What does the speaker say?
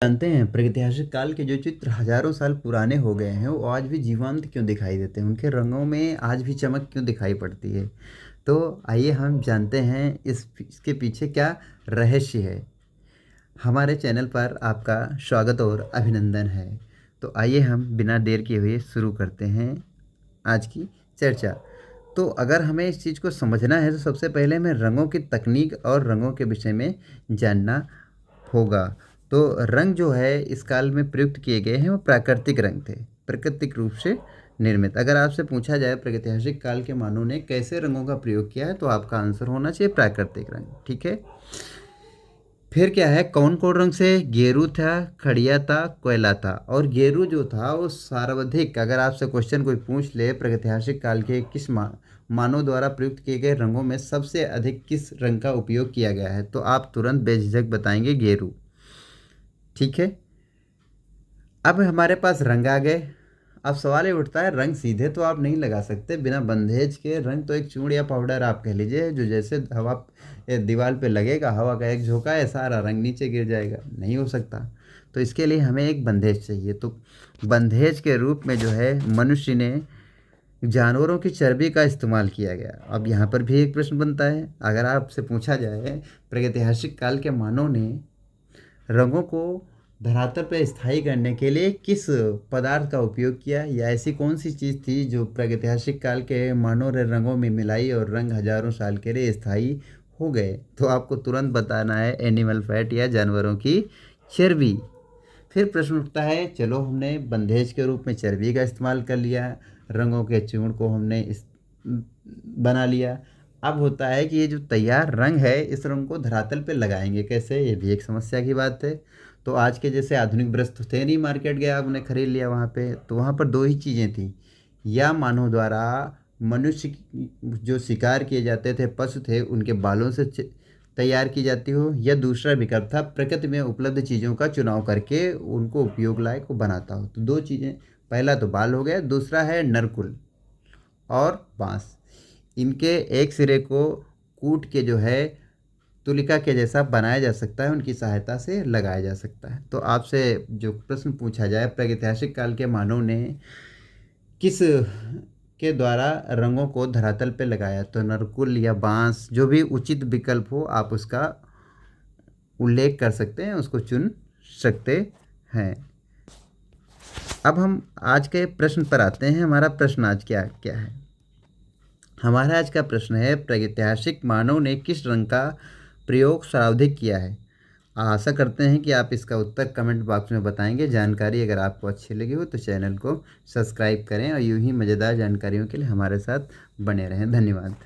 जानते हैं प्रागैतिहासिक काल के जो चित्र हजारों साल पुराने हो गए हैं वो आज भी जीवंत क्यों दिखाई देते हैं, उनके रंगों में आज भी चमक क्यों दिखाई पड़ती है। तो आइए हम जानते हैं इसके पीछे क्या रहस्य है। हमारे चैनल पर आपका स्वागत और अभिनंदन है। तो आइए हम बिना देर किए हुए शुरू करते हैं आज की चर्चा। तो अगर हमें इस चीज़ को समझना है तो सबसे पहले हमें रंगों की तकनीक और रंगों के विषय में जानना होगा। तो रंग जो है इस काल में प्रयुक्त किए गए हैं वो प्राकृतिक रंग थे, प्राकृतिक रूप से निर्मित। अगर आपसे पूछा जाए प्रागैतिहासिक काल के मानव ने कैसे रंगों का प्रयोग किया है तो आपका आंसर होना चाहिए प्राकृतिक रंग। ठीक है। फिर क्या है, कौन कौन रंग से? गेरू था, खड़िया था, कोयला था। और गेरू जो था वो सर्वाधिक, अगर आपसे क्वेश्चन कोई पूछ ले प्रागैतिहासिक काल के किस मानव द्वारा प्रयुक्त किए गए रंगों में सबसे अधिक किस रंग का उपयोग किया गया है तो आप तुरंत बेझिझक बताएंगे गेरू। ठीक है। अब हमारे पास रंग आ गए। अब सवाल ये उठता है, रंग सीधे तो आप नहीं लगा सकते बिना बंधेज के। रंग तो एक चूर्ण या पाउडर आप कह लीजिए, जो जैसे हवा दीवार पे लगेगा, हवा का एक झोंका है, सारा रंग नीचे गिर जाएगा, नहीं हो सकता। तो इसके लिए हमें एक बंधेज चाहिए। तो बंधेज के रूप में जो है मनुष्य ने जानवरों की चर्बी का इस्तेमाल किया गया। अब यहाँ पर भी एक प्रश्न बनता है, अगर आपसे पूछा जाए प्रागैतिहासिक काल के मानव ने रंगों को धरातल पर स्थायी करने के लिए किस पदार्थ का उपयोग किया, या ऐसी कौन सी चीज़ थी जो प्रागैतिहासिक काल के मानव ने रंगों में मिलाई और रंग हजारों साल के लिए स्थायी हो गए, तो आपको तुरंत बताना है एनिमल फैट या जानवरों की चर्बी। फिर प्रश्न उठता है, चलो हमने बंधेज के रूप में चर्बी का इस्तेमाल कर लिया, रंगों के चूर्ण को हमने बना लिया। अब होता है कि ये जो तैयार रंग है इस रंग को धरातल पे लगाएंगे कैसे, ये भी एक समस्या की बात है। तो आज के जैसे आधुनिक ब्रश तो थे नहीं, मार्केट गया आप उन्हें खरीद लिया वहाँ पे, तो वहाँ पर दो ही चीज़ें थी। या मानव द्वारा मनुष्य जो शिकार किए जाते थे पशु थे उनके बालों से तैयार की जाती हो, या दूसरा विकल्प था प्रकृति में उपलब्ध चीज़ों का चुनाव करके उनको उपयोग लायक बनाता हो। तो दो चीज़ें, पहला तो बाल हो गया, दूसरा है नरकुल और बांस। इनके एक सिरे को कूट के जो है तुलिका के जैसा बनाया जा सकता है, उनकी सहायता से लगाया जा सकता है। तो आपसे जो प्रश्न पूछा जाए प्रागैतिहासिक काल के मानव ने किस के द्वारा रंगों को धरातल पे लगाया, तो नरकुल या बांस, जो भी उचित विकल्प हो आप उसका उल्लेख कर सकते हैं, उसको चुन सकते हैं। अब हम आज के प्रश्न पर आते हैं। हमारा प्रश्न आज क्या क्या है? हमारा आज का प्रश्न है, प्रागैतिहासिक मानव ने किस रंग का प्रयोग सर्वाधिक किया है? आशा करते हैं कि आप इसका उत्तर कमेंट बॉक्स में बताएंगे। जानकारी अगर आपको अच्छी लगी हो तो चैनल को सब्सक्राइब करें और यूं ही मज़ेदार जानकारियों के लिए हमारे साथ बने रहें। धन्यवाद।